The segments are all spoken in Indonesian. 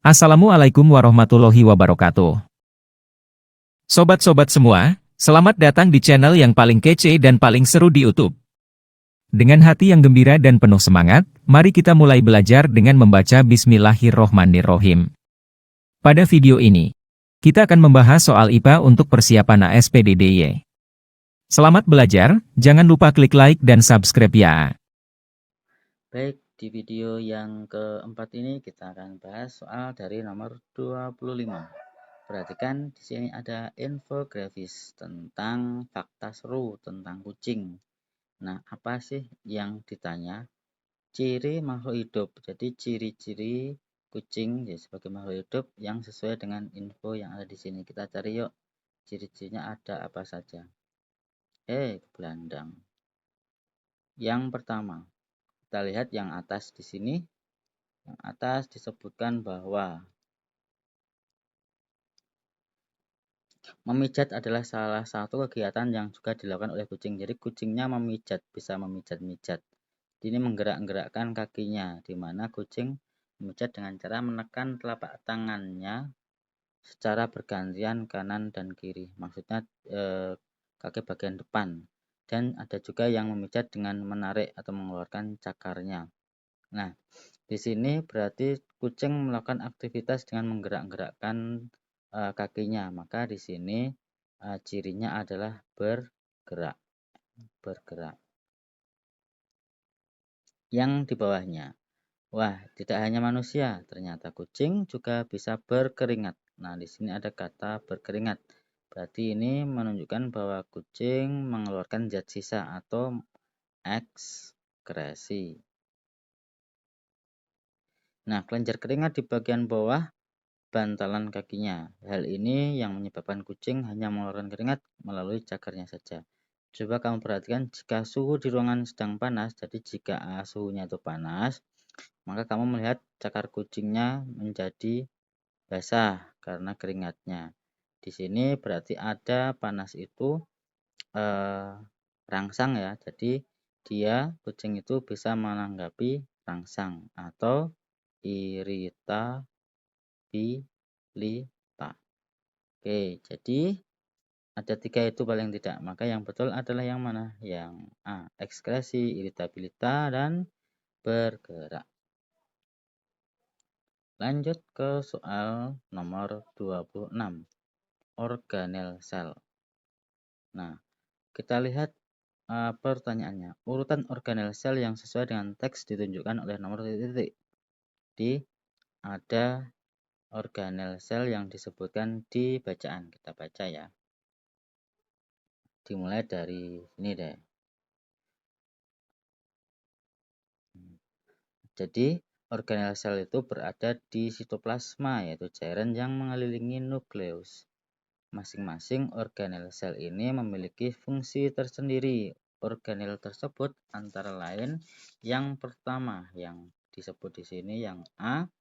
Assalamualaikum warahmatullahi wabarakatuh. Sobat-sobat semua, selamat datang di channel yang paling kece dan paling seru di YouTube. Dengan hati yang gembira dan penuh semangat, mari kita mulai belajar dengan membaca Bismillahirrohmanirrohim. Pada video ini, kita akan membahas soal IPA untuk persiapan ASPDDY. Selamat belajar, jangan lupa klik like dan subscribe ya. Baik, di video yang keempat ini kita akan bahas soal dari nomor 25. Perhatikan di sini ada infografis tentang fakta seru tentang kucing. Nah, apa sih yang ditanya? Ciri makhluk hidup. Jadi ciri-ciri kucing ya, sebagai makhluk hidup yang sesuai dengan info yang ada di sini. Kita cari yuk. Ciri-cirinya ada apa saja? Gelandang. Yang pertama, kita lihat yang atas di sini. Yang atas disebutkan bahwa memijat adalah salah satu kegiatan yang juga dilakukan oleh kucing. Jadi kucingnya memijat, bisa memijat-mijat. Ini menggerak-gerakkan kakinya, di mana kucing memijat dengan cara menekan telapak tangannya secara bergantian kanan dan kiri. Maksudnya kaki bagian depan. Dan ada juga yang memijat dengan menarik atau mengeluarkan cakarnya. Nah, di sini berarti kucing melakukan aktivitas dengan menggerak-gerakkan kakinya. Maka di sini cirinya adalah bergerak. Yang di bawahnya. Wah, tidak hanya manusia, ternyata kucing juga bisa berkeringat. Nah, di sini ada kata berkeringat. Berarti ini menunjukkan bahwa kucing mengeluarkan zat sisa atau ekskresi. Nah, kelenjar keringat di bagian bawah bantalan kakinya. Hal ini yang menyebabkan kucing hanya mengeluarkan keringat melalui cakarnya saja. Coba kamu perhatikan jika suhu di ruangan sedang panas, jadi jika suhunya itu panas, maka kamu melihat cakar kucingnya menjadi basah karena keringatnya. Di sini berarti ada panas itu rangsang ya. Jadi kucing itu bisa menanggapi rangsang atau irita Lita. Oke, jadi ada 3 itu paling tidak. Maka yang betul adalah yang mana? Yang A, ekskresi, iritabilitas, dan bergerak. Lanjut ke soal nomor 26. Organel sel. Nah, kita lihat pertanyaannya. Urutan organel sel yang sesuai dengan teks ditunjukkan oleh nomor titik-titik. Di ada organel sel yang disebutkan di bacaan. Kita baca ya. Dimulai dari ini deh. Jadi, organel sel itu berada di sitoplasma, yaitu cairan yang mengelilingi nukleus. Masing-masing organel sel ini memiliki fungsi tersendiri. Organel tersebut antara lain yang pertama yang disebut di sini yang A,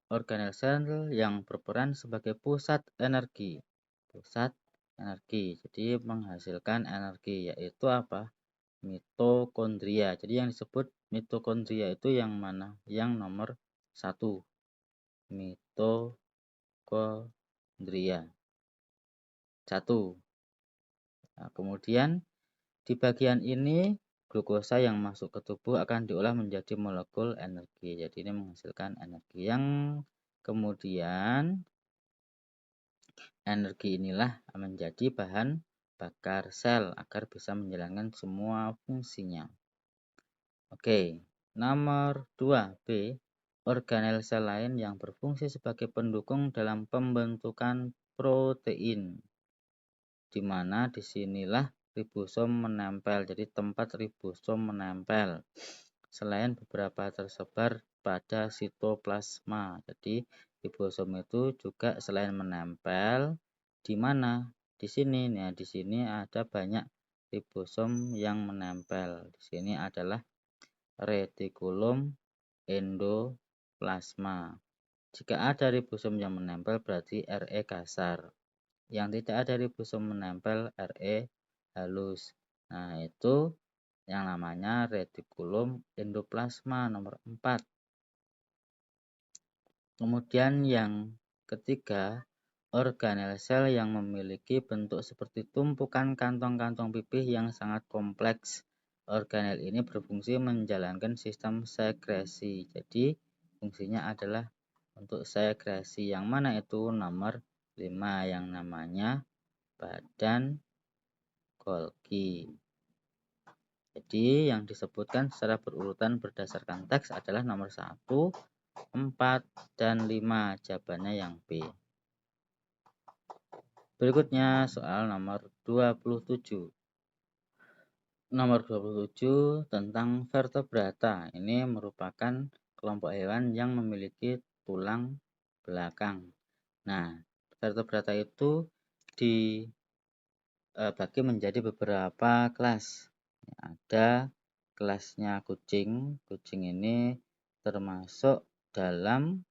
organel sel yang berperan sebagai pusat energi. Pusat energi, jadi menghasilkan energi, yaitu apa? Mitokondria. Jadi yang disebut mitokondria itu yang mana? Yang nomor 1. Mitokondria. 1. Nah, kemudian di bagian ini glukosa yang masuk ke tubuh akan diolah menjadi molekul energi. Jadi ini menghasilkan energi yang kemudian energi inilah menjadi bahan bakar sel agar bisa menjalankan semua fungsinya. Oke, nomor 2B, organel sel lain yang berfungsi sebagai pendukung dalam pembentukan protein, di mana disinilah ribosom menempel, jadi tempat ribosom menempel. Selain beberapa tersebar pada sitoplasma, jadi ribosom itu juga selain menempel, di mana? Di sini, nah di sini ada banyak ribosom yang menempel. Di sini adalah retikulum endoplasma. Jika ada ribosom yang menempel berarti Re kasar. Yang tidak ada ribosom menempel Re halus. Nah, itu yang namanya retikulum endoplasma nomor 4. Kemudian yang ketiga, organel sel yang memiliki bentuk seperti tumpukan kantong-kantong pipih yang sangat kompleks. Organel ini berfungsi menjalankan sistem sekresi. Jadi, fungsinya adalah untuk sekresi. Yang mana itu? Nomor 5 yang namanya badan Golgi. Jadi, yang disebutkan secara berurutan berdasarkan teks adalah nomor 1, 4, dan 5. Jawabannya yang B. Berikutnya soal nomor 27. Nomor 27 tentang vertebrata. Ini merupakan kelompok hewan yang memiliki tulang belakang. Nah, vertebrata itu dibagi menjadi beberapa kelas. Ada kelasnya kucing. Kucing ini termasuk dalam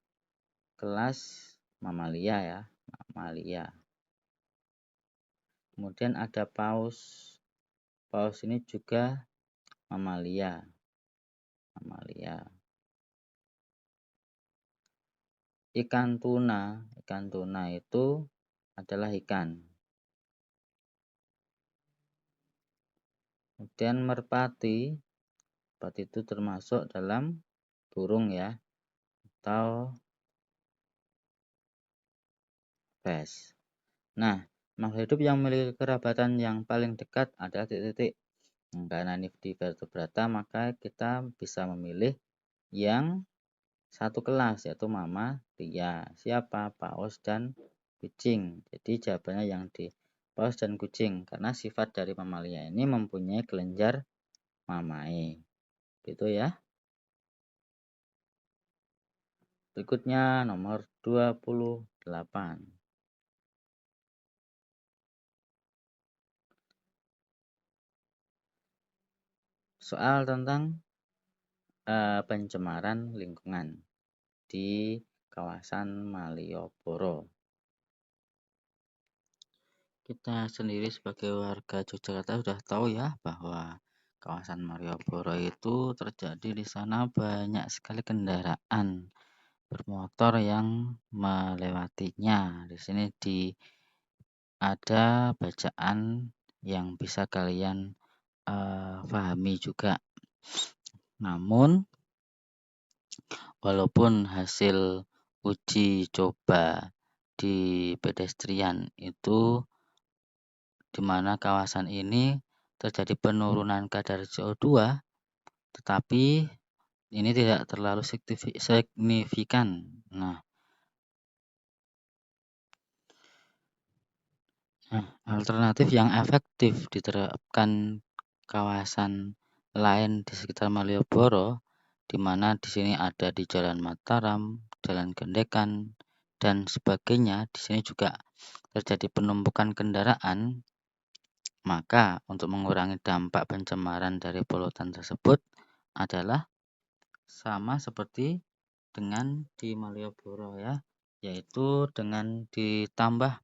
kelas mamalia ya, mamalia. Kemudian ada paus. Paus ini juga mamalia. Mamalia. Ikan tuna itu adalah ikan. Kemudian merpati itu termasuk dalam burung ya, atau res. Nah, makhluk hidup yang memiliki kerabatan yang paling dekat adalah titik-titik. Karena ini di vertebrata, maka kita bisa memilih yang satu kelas, yaitu mamalia. Siapa? Paus dan kucing. Jadi jawabannya yang di paus dan kucing, karena sifat dari mamalia ini mempunyai kelenjar mamae. Gitu ya. Berikutnya nomor 28. Soal tentang pencemaran lingkungan di kawasan Malioboro. Kita sendiri sebagai warga Yogyakarta sudah tahu ya bahwa kawasan Malioboro itu terjadi di sana banyak sekali kendaraan bermotor yang melewatinya. Di sini ada bacaan yang bisa kalian pahami juga. Namun, walaupun hasil uji coba di pedestrian itu di mana kawasan ini terjadi penurunan kadar CO2, tetapi ini tidak terlalu signifikan. Nah, alternatif yang efektif diterapkan kawasan lain di sekitar Malioboro, di mana di sini ada di Jalan Mataram, Jalan Gendekan, dan sebagainya. Di sini juga terjadi penumpukan kendaraan. Maka untuk mengurangi dampak pencemaran dari polutan tersebut adalah sama seperti dengan di Malioboro ya, yaitu dengan ditambah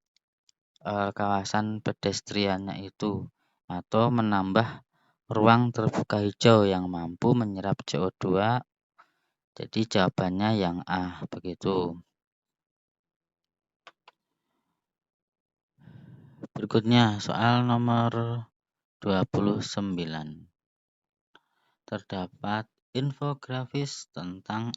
kawasan pedestriannya itu, atau menambah ruang terbuka hijau yang mampu menyerap CO2. Jadi jawabannya yang A, begitu. Berikutnya soal nomor 29. Terdapat infografis tentang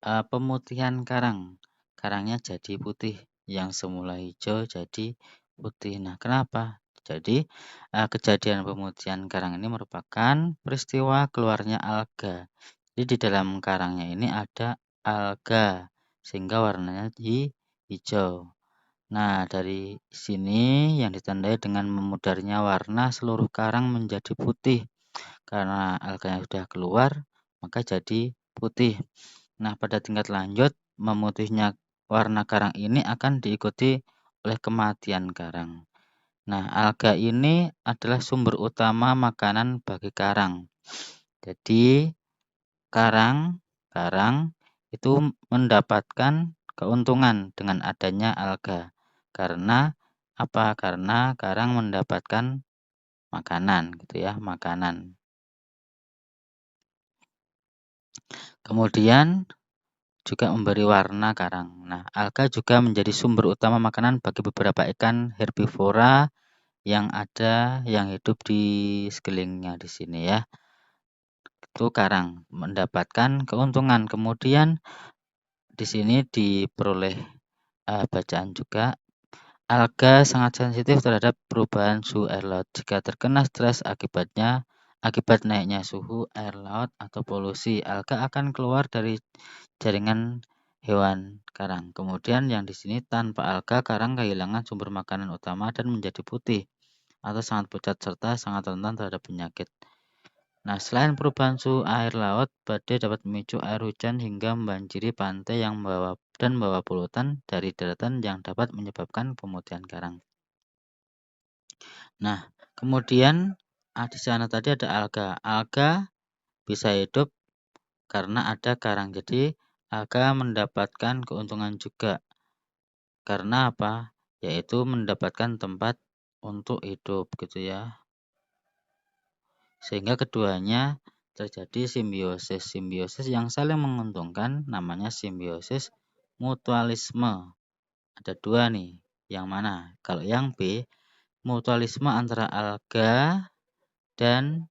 pemutihan karang. Karangnya jadi putih, yang semula hijau jadi putih. Nah, kenapa? Jadi, kejadian pemutihan karang ini merupakan peristiwa keluarnya alga. Jadi, di dalam karangnya ini ada alga, sehingga warnanya hijau. Nah, dari sini yang ditandai dengan memudarnya warna seluruh karang menjadi putih. Karena alganya sudah keluar, maka jadi putih. Nah, pada tingkat lanjut, memutihnya warna karang ini akan diikuti oleh kematian karang. Nah, alga ini adalah sumber utama makanan bagi karang. Jadi, karang itu mendapatkan keuntungan dengan adanya alga. Karena apa? Karena karang mendapatkan makanan, gitu ya, makanan. Kemudian juga memberi warna karang. Nah, alga juga menjadi sumber utama makanan bagi beberapa ikan herbivora yang hidup di sekelilingnya di sini ya. Itu karang mendapatkan keuntungan. Kemudian di sini diperoleh bacaan juga. Alga sangat sensitif terhadap perubahan suhu air laut. Jika terkena stres akibat naiknya suhu air laut atau polusi, alga akan keluar dari jaringan hewan karang. Kemudian yang di sini tanpa alga, karang kehilangan sumber makanan utama dan menjadi putih atau sangat pucat serta sangat rentan terhadap penyakit. Nah, selain perubahan suhu air laut, badai dapat memicu air hujan hingga membanjiri pantai yang membawa polutan dari daratan yang dapat menyebabkan pemutihan karang. Nah, kemudian di sana tadi ada alga. Alga bisa hidup karena ada karang. Jadi, alga mendapatkan keuntungan juga. Karena apa? Yaitu mendapatkan tempat untuk hidup gitu ya. Sehingga keduanya terjadi simbiosis. Simbiosis yang saling menguntungkan namanya simbiosis mutualisme. Ada dua nih. Yang mana? Kalau yang B, mutualisme antara alga dan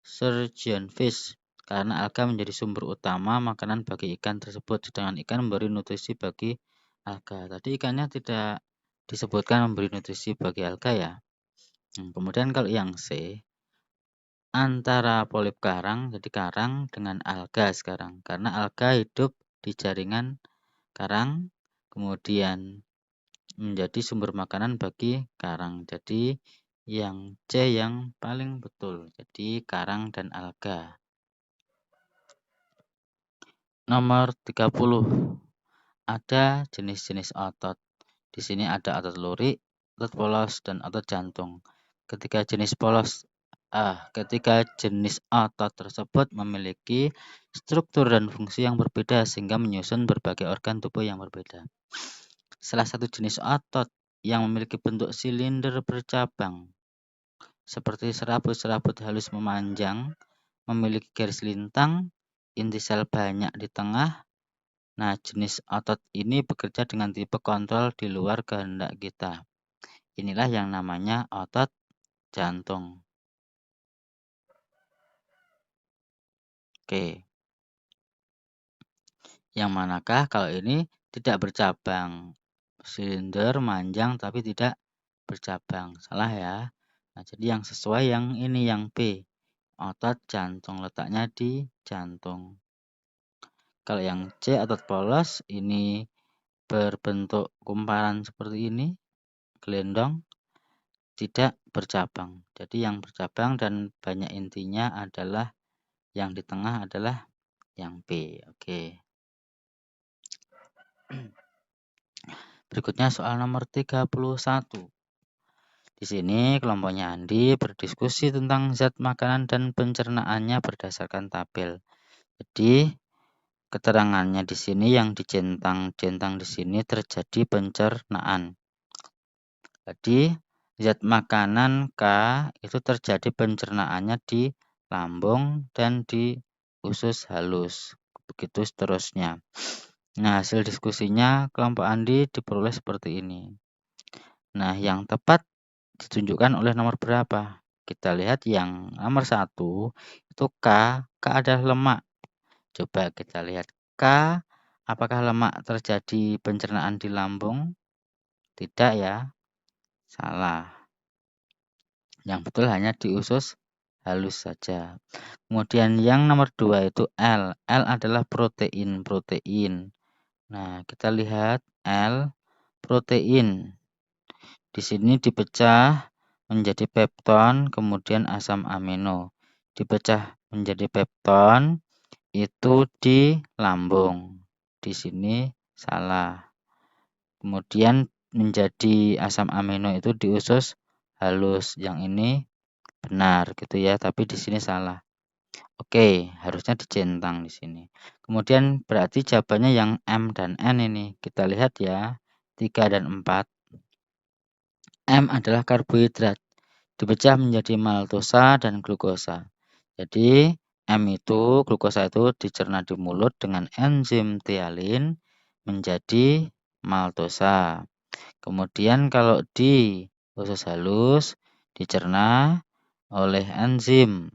surgeonfish. Karena alga menjadi sumber utama makanan bagi ikan tersebut, sedangkan ikan memberi nutrisi bagi alga. Tadi ikannya tidak disebutkan memberi nutrisi bagi alga ya. Kemudian kalau yang C, antara polip karang, jadi karang dengan alga sekarang. Karena alga hidup di jaringan karang, kemudian menjadi sumber makanan bagi karang. Jadi yang C yang paling betul. Jadi karang dan alga. Nomor 30. Ada jenis-jenis otot. Di sini ada otot lurik, otot polos, dan otot jantung. Ketika jenis otot tersebut memiliki struktur dan fungsi yang berbeda sehingga menyusun berbagai organ tubuh yang berbeda. Salah satu jenis otot yang memiliki bentuk silinder bercabang seperti serabut-serabut halus memanjang, memiliki garis lintang, inti sel banyak di tengah. Nah, jenis otot ini bekerja dengan tipe kontrol di luar kehendak kita. Inilah yang namanya otot jantung. Oke. Yang manakah kalau ini tidak bercabang? Silinder, manjang, tapi tidak bercabang. Salah ya. Nah, jadi yang sesuai yang ini, yang B. Otot jantung, letaknya di jantung. Kalau yang C, otot polos, ini berbentuk kumparan seperti ini, gelendong, tidak bercabang. Jadi yang bercabang dan banyak intinya adalah yang di tengah adalah yang B. Oke. Berikutnya soal nomor 31. Di sini kelompoknya Andi berdiskusi tentang zat makanan dan pencernaannya berdasarkan tabel. Jadi keterangannya di sini yang dicentang-centang di sini terjadi pencernaan. Jadi zat makanan K itu terjadi pencernaannya di lambung dan di usus halus. Begitu seterusnya. Nah, hasil diskusinya kelompok Andi diperoleh seperti ini. Nah, yang tepat ditunjukkan oleh nomor berapa? Kita lihat yang nomor 1 itu K. K adalah lemak. Coba kita lihat K, apakah lemak terjadi pencernaan di lambung? Tidak ya, salah. Yang betul hanya di usus halus saja. Kemudian yang nomor 2 itu L. L adalah protein. Nah, kita lihat L, protein. Di sini dipecah menjadi pepton, kemudian asam amino. Dipecah menjadi pepton, itu di lambung. Di sini salah. Kemudian menjadi asam amino itu di usus halus. Yang ini benar gitu ya, tapi di sini salah. Oke, harusnya dicentang di sini. Kemudian berarti jawabannya yang M dan N ini. Kita lihat ya, 3 dan 4. M adalah karbohidrat. Dipecah menjadi maltosa dan glukosa. Jadi M itu, glukosa itu dicerna di mulut dengan enzim tialin menjadi maltosa. Kemudian kalau di usus halus dicerna oleh enzim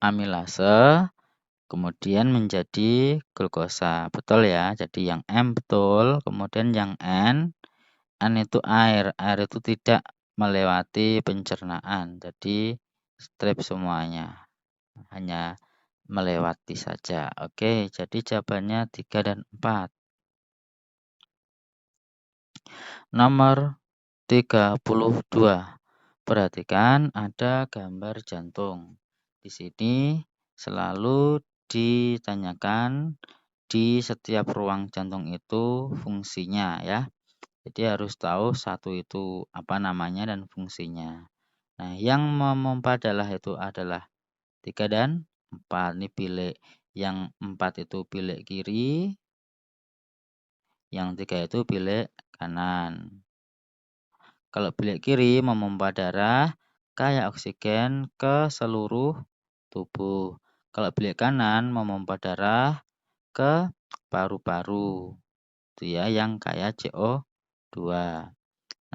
amilase, kemudian menjadi glukosa. Betul ya? Jadi yang M betul, kemudian yang N itu air. Air itu tidak melewati pencernaan. Jadi strip semuanya. Hanya melewati saja. Oke, jadi jawabannya 3 dan 4. Nomor 32. Perhatikan ada gambar jantung. Di sini selalu ditanyakan di setiap ruang jantung itu fungsinya ya. Jadi harus tahu satu itu apa namanya dan fungsinya. Nah, yang memompa darah itu adalah 3 dan 4. Ini bilik yang 4 itu bilik kiri, yang 3 itu bilik kanan. Kalau bilik kiri memompa darah kaya oksigen ke seluruh tubuh. Kalau bilik kanan memompa darah ke paru-paru. Itu ya yang kaya CO2.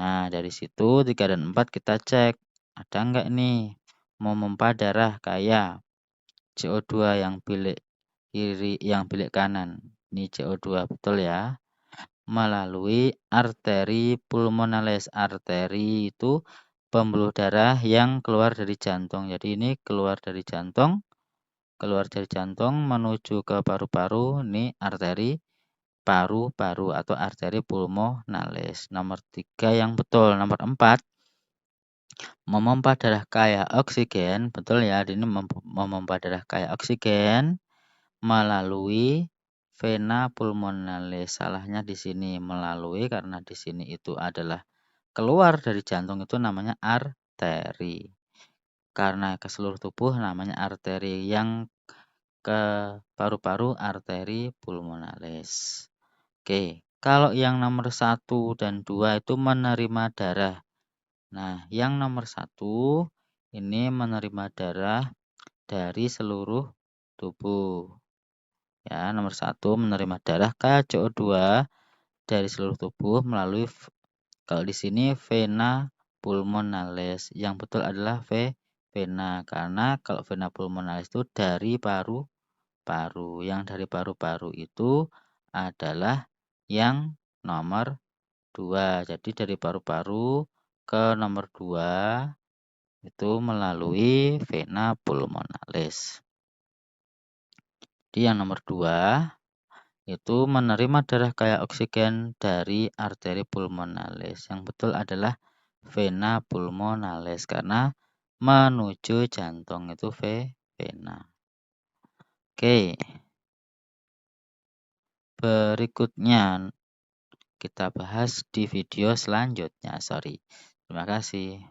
Nah, dari situ 3 dan 4 kita cek. Ada enggak nih memompa darah kaya CO2 yang bilik kiri, yang bilik kanan. Ini CO2 betul ya. Melalui arteri pulmonalis. Arteri itu pembuluh darah yang keluar dari jantung. Jadi ini keluar dari jantung menuju ke paru-paru. Ini arteri paru-paru atau arteri pulmonalis. Nomor 3 yang betul. Nomor 4, memompa darah kaya oksigen. Betul ya, ini memompa darah kaya oksigen melalui vena pulmonalis. Salahnya di sini melalui, karena di sini itu adalah keluar dari jantung, itu namanya arteri. Karena ke seluruh tubuh namanya arteri, yang ke paru-paru arteri pulmonalis. Oke, kalau yang nomor 1 dan 2 itu menerima darah. Nah, yang nomor 1 ini menerima darah dari seluruh tubuh. Ya, nomor 1 menerima darah KCO2 dari seluruh tubuh melalui, kalau di sini vena pulmonalis. Yang betul adalah vena, karena kalau vena pulmonalis itu dari paru-paru. Yang dari paru-paru itu adalah yang nomor 2. Jadi dari paru-paru ke nomor 2 itu melalui vena pulmonalis. Jadi yang nomor 2 itu menerima darah kaya oksigen dari arteri pulmonalis. Yang betul adalah vena pulmonalis, karena menuju jantung itu vena. Oke, berikutnya kita bahas di video selanjutnya. Terima kasih.